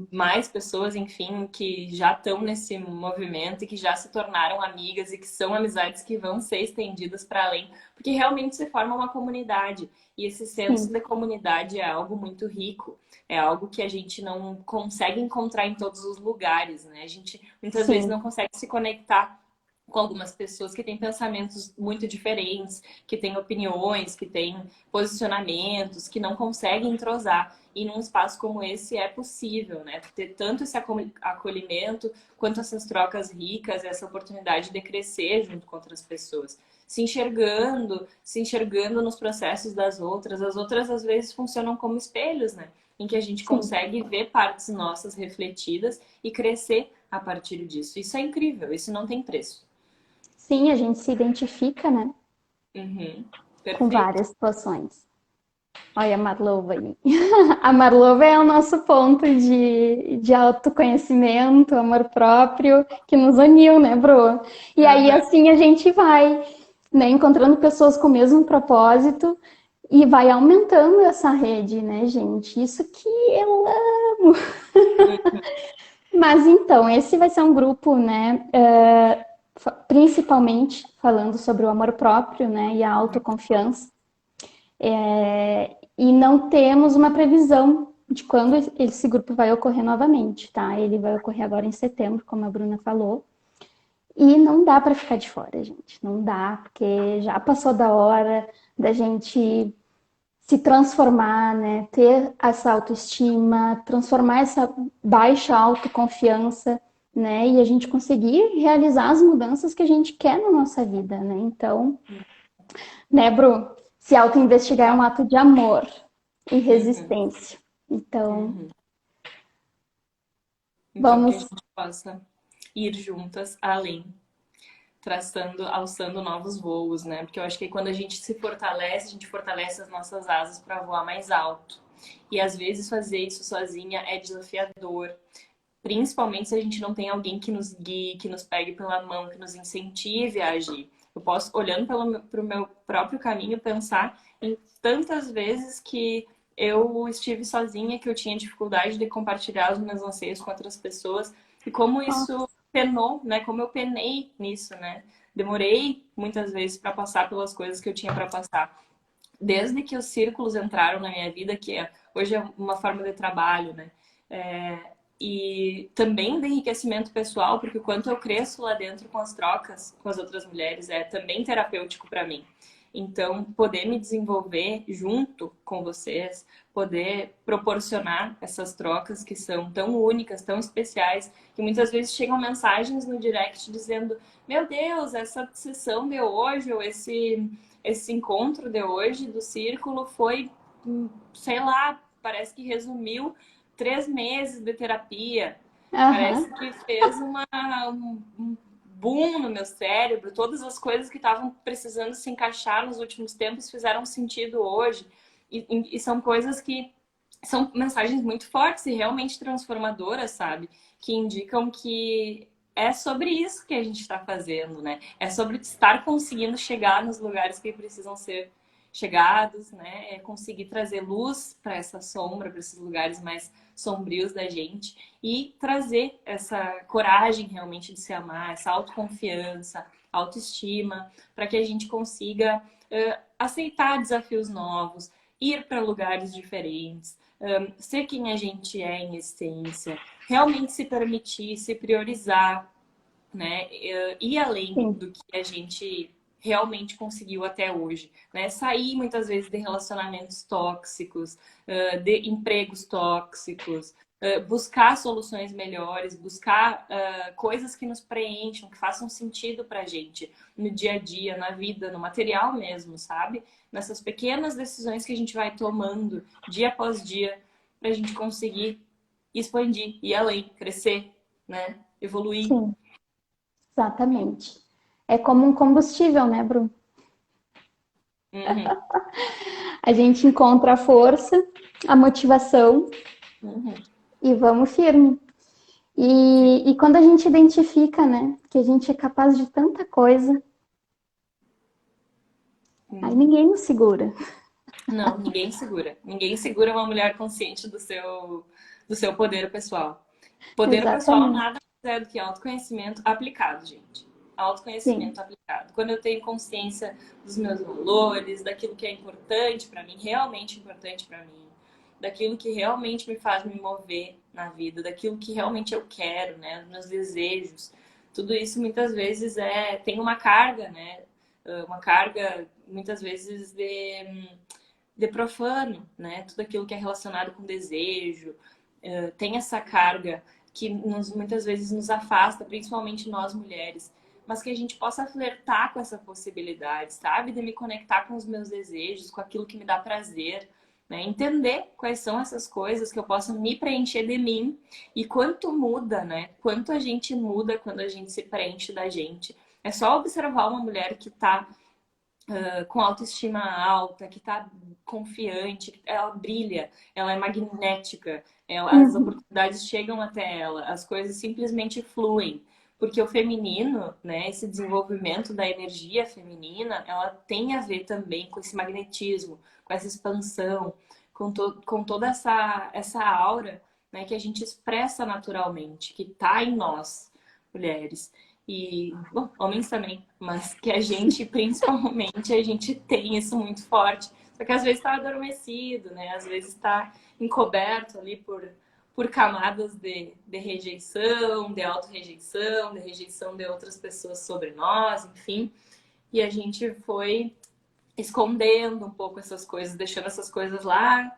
Mais pessoas, enfim, que já estão nesse movimento e que já se tornaram amigas e que são amizades que vão ser estendidas para além, porque realmente se forma uma comunidade. E esse senso Sim, de comunidade é algo muito rico, é algo que a gente não consegue encontrar em todos os lugares, né? A gente muitas vezes sim, não consegue se conectar com algumas pessoas que têm pensamentos muito diferentes, que têm opiniões, que têm posicionamentos, que não conseguem entrosar. E num espaço como esse é possível, né? Ter tanto esse acolhimento quanto essas trocas ricas, essa oportunidade de crescer junto com outras pessoas. Se enxergando nos processos das outras. As outras às vezes funcionam como espelhos, né? Em que a gente sim. consegue ver partes nossas refletidas e crescer a partir disso. Isso é incrível, isso não tem preço. Sim, a gente se identifica, né, Uhum. com Perfeito. várias situações. Olha a Marlova aí. A Marlova é o nosso ponto de autoconhecimento, amor próprio, que nos uniu, né, Bro? E aí, Uhum. assim, a gente vai, né, encontrando pessoas com o mesmo propósito e vai aumentando essa rede, né, gente? Isso que eu amo. Mas então, esse vai ser um grupo, né, principalmente falando sobre o amor próprio, né, e a autoconfiança. E não temos uma previsão de quando esse grupo vai ocorrer novamente, tá? Ele vai ocorrer agora em setembro, como a Bruna falou. E não dá para ficar de fora, gente. Não dá, porque já passou da hora da gente se transformar, né? Ter essa autoestima, transformar essa baixa autoconfiança, né? E a gente conseguir realizar as mudanças que a gente quer na nossa vida, né? Então, né, Bru? Se auto-investigar é um Legal. ato de amor e Uhum. resistência. Então, Uhum. Então, que a vamos. gente possa ir juntas além. traçando, alçando novos voos, né? Porque eu acho que quando a gente fortalece as nossas asas para voar mais alto. E às vezes fazer isso sozinha é desafiador, principalmente se a gente não tem alguém que nos guie, que nos pegue pela mão, que nos incentive a agir. Eu posso, olhando para o meu próprio caminho, pensar em tantas vezes que eu estive sozinha, que eu tinha dificuldade de compartilhar os meus anseios com outras pessoas, e como isso Nossa, penou, né? Como eu penei nisso, né? Demorei muitas vezes para passar pelas coisas que eu tinha para passar. Desde que os círculos entraram na minha vida, que hoje é uma forma de trabalho, né? E também de enriquecimento pessoal, porque o quanto eu cresço lá dentro com as trocas com as outras mulheres é também terapêutico para mim. Então, poder me desenvolver junto com vocês, poder proporcionar essas trocas que são tão únicas, tão especiais, que muitas vezes chegam mensagens no direct dizendo: Meu Deus, essa sessão de hoje, ou esse encontro de hoje do círculo foi, sei lá, parece que resumiu 3 meses de terapia. aham, Parece que fez um boom no meu cérebro. Todas as coisas que estavam precisando se encaixar nos últimos tempos fizeram sentido hoje. E são coisas que são mensagens muito fortes e realmente transformadoras, sabe? Que indicam que é sobre isso que a gente está fazendo, né? É sobre estar conseguindo chegar nos lugares que precisam ser chegados, né? É conseguir trazer luz para essa sombra, para esses lugares mais sombrios da gente e trazer essa coragem realmente de se amar, essa autoconfiança, autoestima, para que a gente consiga aceitar desafios novos, ir para lugares diferentes, ser quem a gente é em essência, realmente se permitir, se priorizar, né? Ir além sim. do que a gente realmente conseguiu até hoje, né? Sair muitas vezes de relacionamentos tóxicos, de empregos tóxicos, buscar soluções melhores, buscar coisas que nos preencham, que façam sentido pra gente no dia a dia, na vida, no material mesmo, sabe? Nessas pequenas decisões que a gente vai tomando dia após dia pra gente conseguir expandir, ir além, crescer, né? Evoluir. Sim, exatamente. É como um combustível, né, Bruno? Uhum, A gente encontra a força, a motivação uhum. e vamos firme. E quando a gente identifica, né, que a gente é capaz de tanta coisa, aí Uhum. ninguém nos segura. Não, ninguém segura. Ninguém segura uma mulher consciente do seu poder pessoal. Poder pessoal Exatamente. nada mais é do que autoconhecimento aplicado, gente. Sim, Autoconhecimento aplicado. Quando eu tenho consciência dos meus valores, daquilo que é importante para mim, realmente importante para mim, daquilo que realmente me faz me mover na vida, daquilo que realmente eu quero, né, dos meus desejos. Tudo isso muitas vezes tem uma carga, né? Uma carga muitas vezes de profano, né? Tudo aquilo que é relacionado com desejo, tem essa carga que muitas vezes nos afasta, principalmente nós mulheres, mas que a gente possa flertar com essa possibilidade, sabe? De me conectar com os meus desejos, com aquilo que me dá prazer, né? Entender quais são essas coisas que eu possa me preencher de mim e quanto muda, né? Quanto a gente muda quando a gente se preenche da gente. É só observar uma mulher que tá com autoestima alta, que está confiante, ela brilha, ela é magnética, as uhum, oportunidades chegam até ela, as coisas simplesmente fluem. Porque o feminino, né, esse desenvolvimento da energia feminina, ela tem a ver também com esse magnetismo, com essa expansão, com toda essa aura, né, que a gente expressa naturalmente, que está em nós, mulheres. E, bom, homens também, mas que a gente, principalmente, a gente tem isso muito forte. Só que às vezes está adormecido, né? Às vezes está encoberto ali por camadas de rejeição, de auto-rejeição, de rejeição de outras pessoas sobre nós, enfim. E a gente foi escondendo um pouco essas coisas, deixando essas coisas lá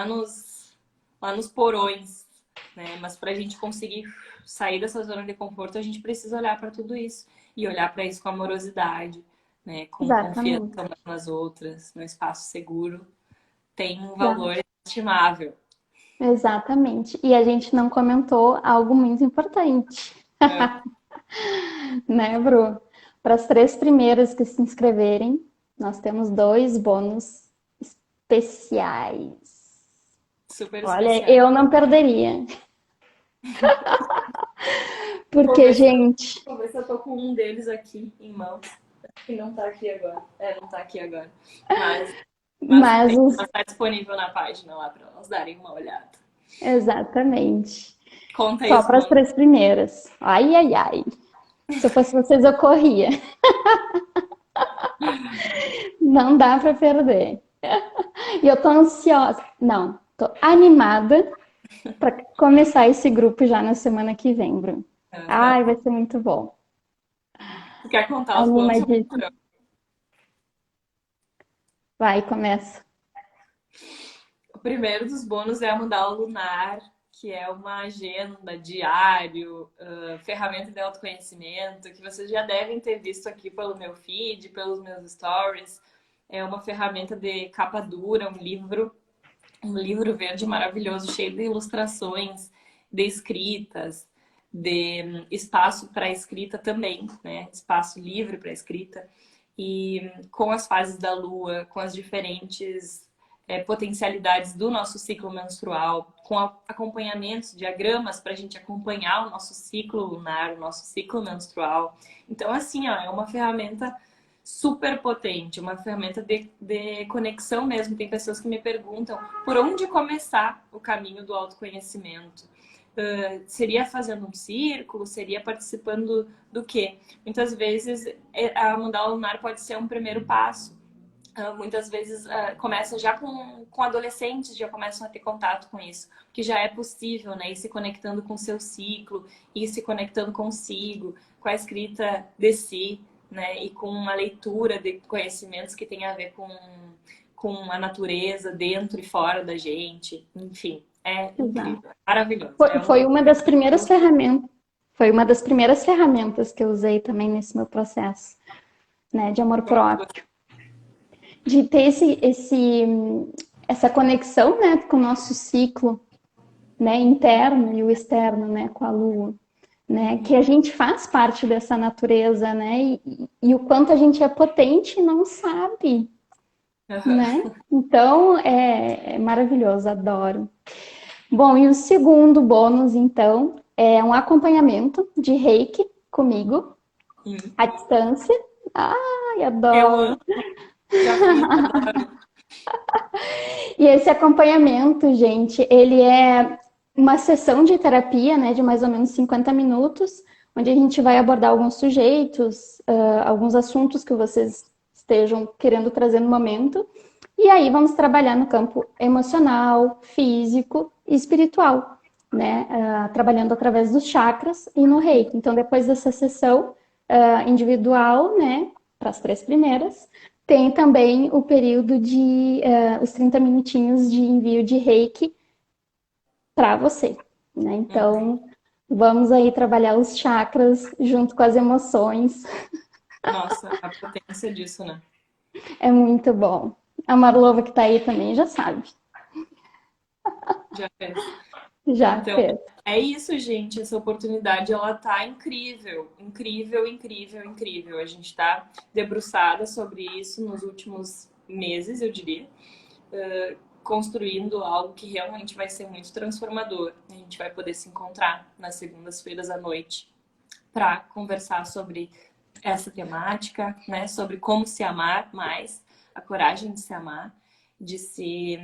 nos porões, né? Mas para a gente conseguir sair dessa zona de conforto, a gente precisa olhar para tudo isso e olhar para isso com amorosidade, né? Com confiança exatamente. umas nas outras, no espaço seguro, tem um Exa- valor estimável. Exatamente. E a gente não comentou algo muito importante, É. né, Bru? Para as 3 primeiras que se inscreverem, nós temos 2 bônus especiais. Super Olha, especial. eu não perderia. Vou Porque, ver se, gente, vou ver se eu tô com um deles aqui em mãos. Que não tá aqui agora. É, não tá aqui agora. Mas, mas tem, os... mas tá disponível na página lá para elas darem uma olhada. Exatamente. Conta aí Só os para as bônus. 3 primeiras. Ai, ai, ai. Se eu fosse vocês, eu corria. Não dá para perder. E eu tô ansiosa. Não, tô animada para começar esse grupo já na semana que vem, Bruno. Ai, vai ser muito bom. Tu quer contar os bônus? Animadíssima. Vai, começa. O primeiro dos bônus é a Mandala Lunar, que é uma agenda, diário, ferramenta de autoconhecimento, que vocês já devem ter visto aqui pelo meu feed, pelos meus stories. É uma ferramenta de capa dura, um livro verde maravilhoso, cheio de ilustrações, de escritas, de espaço para escrita também, né? Espaço livre para escrita. E com as fases da lua, com as diferentes potencialidades do nosso ciclo menstrual, com acompanhamentos, diagramas para a gente acompanhar o nosso ciclo lunar, o nosso ciclo menstrual. Então, assim, ó, é uma ferramenta super potente, uma ferramenta de conexão mesmo. Tem pessoas que me perguntam por onde começar o caminho do autoconhecimento. Seria fazendo um círculo? Seria participando do quê? Muitas vezes a mandala lunar pode ser um primeiro passo. Muitas vezes começa já com adolescentes, já começam a ter contato com isso, que já é possível, né? Ir se conectando com o seu ciclo, ir se conectando consigo, com a escrita de si, né? E com uma leitura de conhecimentos que tem a ver com a natureza dentro e fora da gente. Enfim, é Exato. incrível, é maravilhoso. Foi, foi uma das primeiras ferramentas. Foi uma das primeiras ferramentas que eu usei também nesse meu processo, né, de amor próprio. De ter essa conexão, né, com o nosso ciclo, né, interno e o externo, né, com a lua, né, que a gente faz parte dessa natureza, né, e o quanto a gente é potente e não sabe, né? Então, é maravilhoso, adoro. Bom, e o segundo bônus, então, é um acompanhamento de reiki comigo, à distância. Ai, Eu adoro! amo, já fiz, adoro. E esse acompanhamento, gente, ele é uma sessão de terapia, né, de mais ou menos 50 minutos, onde a gente vai abordar alguns sujeitos, alguns assuntos que vocês estejam querendo trazer no momento. E aí vamos trabalhar no campo emocional, físico e espiritual, né? Trabalhando através dos chakras e no reiki. Então, depois dessa sessão individual, né, para as 3 primeiras, tem também o período de os 30 minutinhos de envio de reiki para você, né? Então, vamos aí trabalhar os chakras junto com as emoções. Nossa, a potência disso, né? É muito bom. A Marlova que está aí também já sabe, Já fez. já Então, fez. é isso, gente. Essa oportunidade, ela tá incrível. Incrível, incrível, incrível. A gente tá debruçada sobre isso nos últimos meses, eu diria. Construindo algo que realmente vai ser muito transformador. A gente vai poder se encontrar nas segundas-feiras à noite para conversar sobre essa temática, né? Sobre como se amar mais, a coragem de se amar, de se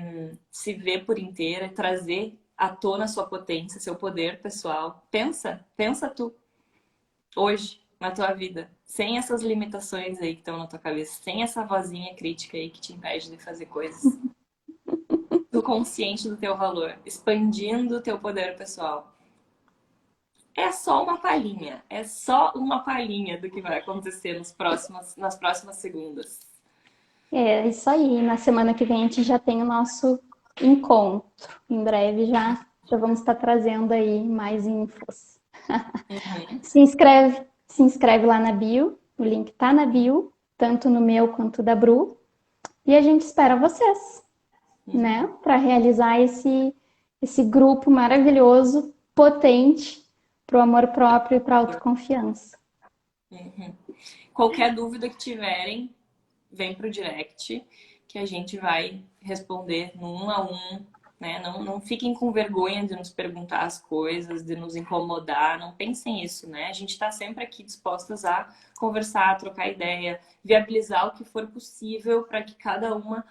ver por inteira, trazer à tona sua potência, seu poder pessoal. Pensa tu hoje na tua vida, sem essas limitações aí que estão na tua cabeça, sem essa vozinha crítica aí que te impede de fazer coisas. Tu consciente do teu valor, expandindo o teu poder pessoal. É só uma palhinha, é só uma palhinha do que vai acontecer nas próximas segundas. É isso aí. Na semana que vem a gente já tem o nosso encontro. Em breve já vamos estar trazendo aí mais infos. Uhum. Se inscreve lá na bio. O link tá na bio, tanto no meu quanto da Bru. E a gente espera vocês, né? Para realizar esse grupo maravilhoso, potente, para o amor próprio e para a autoconfiança. Uhum. Qualquer dúvida que tiverem, vem pro direct, que a gente vai responder no um a um, né? Não fiquem com vergonha de nos perguntar as coisas, de nos incomodar, não pensem isso, né? A gente está sempre aqui dispostas a conversar, trocar ideia, viabilizar o que for possível para que cada uma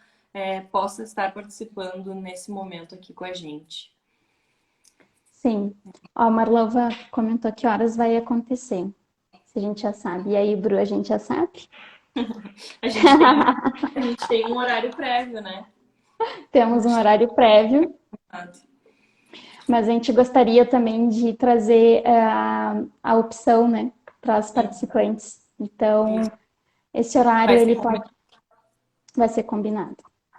possa estar participando nesse momento aqui com a gente. Sim. Ó, a Marlova comentou que horas vai acontecer. Se a gente já sabe. E aí, Bru, a gente já sabe? A gente tem um, a gente tem um horário prévio, né? A Temos um gente horário prévio, tem... mas a gente gostaria também de trazer a opção, né, para as participantes. Então, Isso. esse horário Vai ser ele pode, vai ser combinado.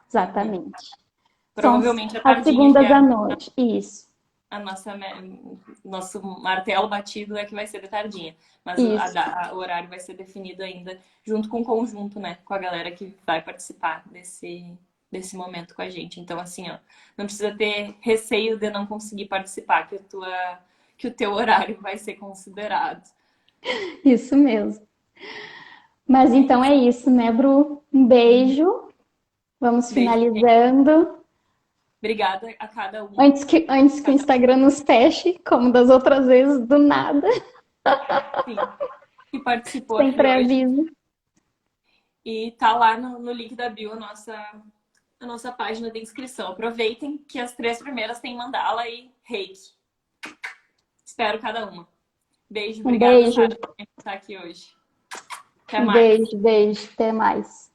Exatamente. São provavelmente a as tardinha, que segundas é à noite. Isso, a nosso martelo batido é que vai ser de tardinha. Mas isso. o horário vai ser definido ainda junto com o conjunto, né? Com a galera que vai participar desse momento com a gente. Então, assim, ó, não precisa ter receio de não conseguir participar, que o teu horário vai ser considerado. Isso mesmo. Mas É então isso. é isso, né, Bru? Um beijo. Vamos Beijo. finalizando. Obrigada a cada um. Antes que o Instagram nos feche, como das outras vezes, do nada, Sim, que participou sem aqui hoje. pré-aviso. E tá lá no link da bio a nossa página de inscrição. Aproveitem que as 3 primeiras têm mandala e reiki. Espero cada uma. Beijo, Um obrigada, beijo, Sara, por estar aqui hoje. Até mais. beijo, beijo. Até mais.